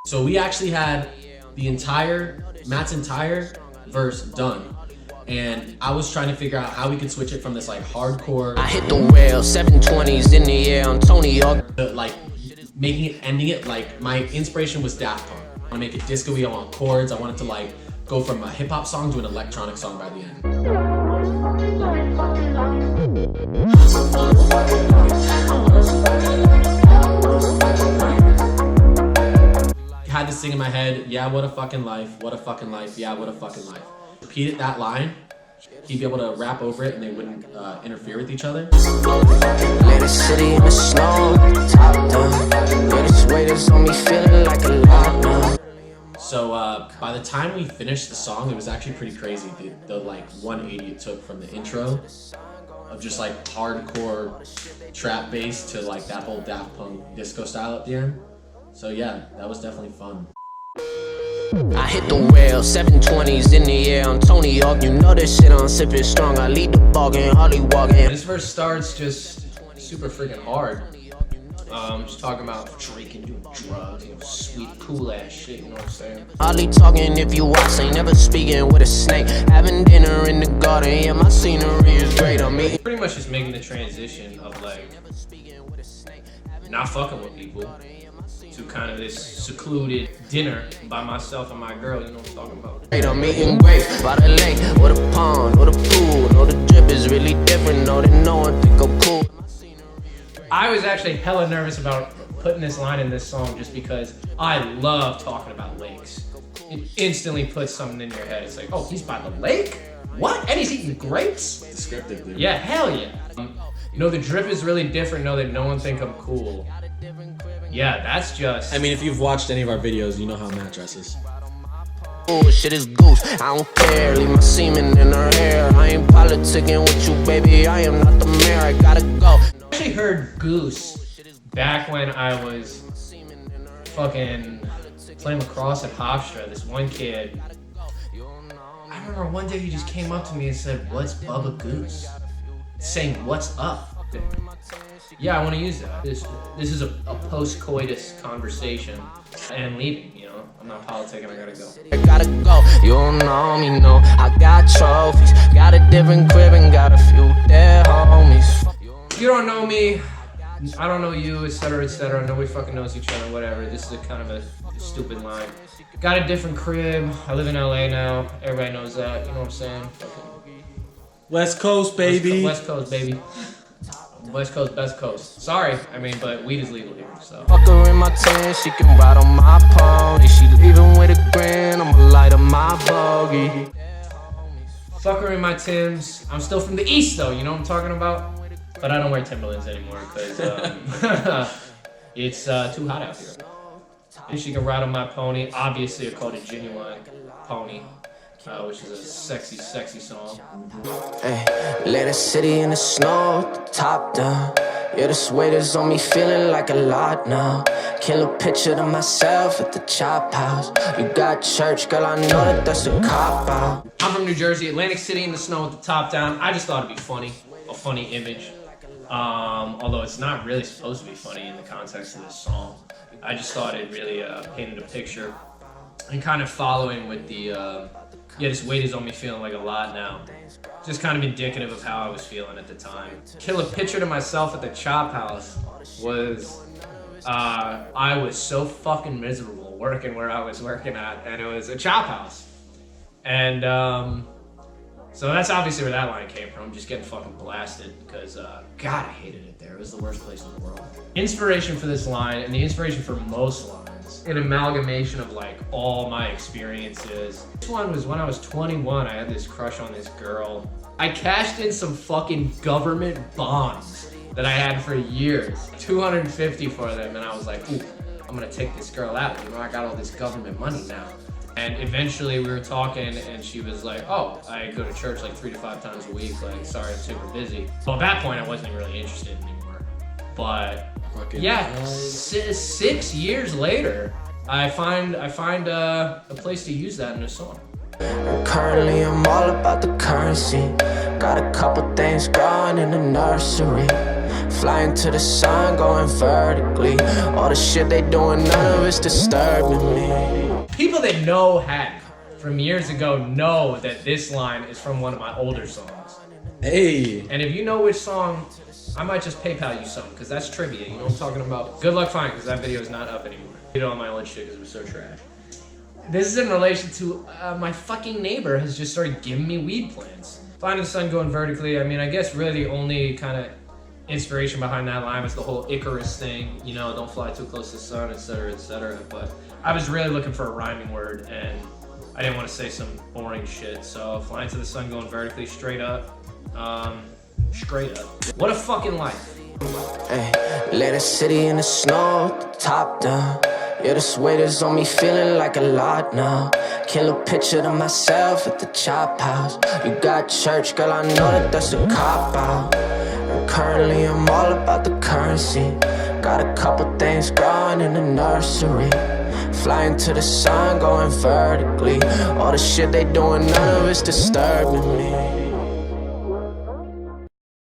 So we actually had Matt's entire verse done. And I was trying to figure out how we could switch it from this like hardcore. I hit the rail, 720s in the air on Tony Hawk. Like ending it like my inspiration was Daft Punk. I want to make it disco-y, I want chords. I wanted to like go from a hip hop song to an electronic song by the end. Had this thing in my head, yeah, what a fucking life, what a fucking life, yeah, what a fucking life. Repeated that line, he'd be able to rap over it and they wouldn't interfere with each other. City in the snow, top down. This weight is on me feeling like a lot now. So by the time we finished the song, it was actually pretty crazy. The like 180 it took from the intro of just like hardcore trap bass to like that whole Daft Punk disco style at the end. So yeah, that was definitely fun. I hit the rail, 720s in the air on Tony Hawk. You know this shit on sipping strong. I lead the ball and hardly walking. This verse starts just super freaking hard. Just talking about drinking, doing drugs, you know, sweet, cool ass shit, you know what I'm saying? Hardly talking if you watch, ain't never speaking with a snake. Having dinner in the garden, yeah, my scenery is great on me. Pretty much just making the transition of like not fucking with people to kind of this secluded dinner by myself and my girl, you know what I'm talking about. I'm eating grapes by the lake, or the pond, or the pool. No, the drip is really different, no, that no one think I'm cool. I was actually hella nervous about putting this line in this song just because I love talking about lakes. It instantly puts something in your head. It's like, oh, he's by the lake? What? And he's eating grapes? Descriptive, dude. Yeah, hell yeah. You know, the drip is really different, know that no one think I'm cool. Yeah, that's just... I mean, if you've watched any of our videos, you know how Matt dresses. Oh, shit is goose, I don't care. Leave my semen in her hair. I ain't politicking with you, baby. I am not the mayor, I gotta go. I actually heard Goose back when I was fucking playing lacrosse at Hofstra. This one kid, I remember one day he just came up to me and said, "What's Bubba Goose?" Saying, "What's up?" Yeah, I want to use that. This is a post-coitus conversation and leaving, you know. I'm not politicking, I gotta go. I gotta go, you don't know me, no. I got trophies, got a different crib and got a few dead homies. You don't know me, I don't know you, etc., etc. I know we fucking knows each other, whatever. This is a kind of a stupid line. Got a different crib, I live in LA now. Everybody knows that, you know what I'm saying? West Coast, baby. West Coast, baby. West Coast, best coast. Sorry, I mean, but weed is legal here, so. Fuck her in my tent, she can ride on my pony. She leaving with a grin, I'ma light up my bogey. Fuck her in my Timbs. I'm still from the East, though, you know what I'm talking about? But I don't wear Timberlands anymore, because it's too hot out here. And she can ride on my pony, obviously I called it Genuine Pony. Which is a sexy, sexy song. Hey, let the city in the snow, the top down. Yeah, this weight is on me feeling like a lot now. Kill a picture of myself at the chop house. You got church, girl, I know that that's a cop out. I'm from New Jersey, Atlantic City in the snow with the top down. I just thought it'd be funny, a funny image. Although it's not really supposed to be funny in the context of this song. I just thought it really painted a picture. And kind of following with the, yeah, this weight is on me feeling like a lot now. Just kind of indicative of how I was feeling at the time. Kill a picture to myself at the chop house was, I was so fucking miserable working where I was working at, and it was a chop house. And so that's obviously where that line came from, just getting fucking blasted because, God, I hated it there. It was the worst place in the world. Inspiration for this line, and the inspiration for most lines, an amalgamation of like all my experiences. This one was when I was 21, I had this crush on this girl. I cashed in some fucking government bonds that I had for years. 250 for them, and I was like, ooh, I'm gonna take this girl out. You know, I got all this government money now. And eventually we were talking and she was like, oh, I go to church like 3 to 5 times a week. Like, sorry, I'm super busy. Well, at that point, I wasn't really interested anymore. But yeah, 6 years later, I find a place to use that in a song. Currently, I'm all about the currency. Got a couple things growing in the nursery. Flying to the sun, going vertically. All the shit they doing, none of it's disturbing me. People that know Hatty from years ago know that this line is from one of my older songs. Hey. And if you know which song, I might just PayPal you some, because that's trivia, you know what I'm talking about? Good luck finding, because that video is not up anymore. I did it on my own shit because it was so trash. This is in relation to my fucking neighbor has just started giving me weed plants. Flying to the sun, going vertically, I mean, I guess really the only kind of inspiration behind that line was the whole Icarus thing, you know, don't fly too close to the sun, etc., etc. But I was really looking for a rhyming word, and I didn't want to say some boring shit, so flying to the sun, going vertically, straight up. Straight up. What a fucking life. Hey, lay the city in the snow, with the top down. Yeah, this weight is on me, feeling like a lot now. Kill a picture of myself at the chop house. You got church, girl, I know that that's a cop out. And currently I'm all about the currency. Got a couple things growing in the nursery. Flying to the sun, going vertically. All the shit they doing, none of it's disturbing me.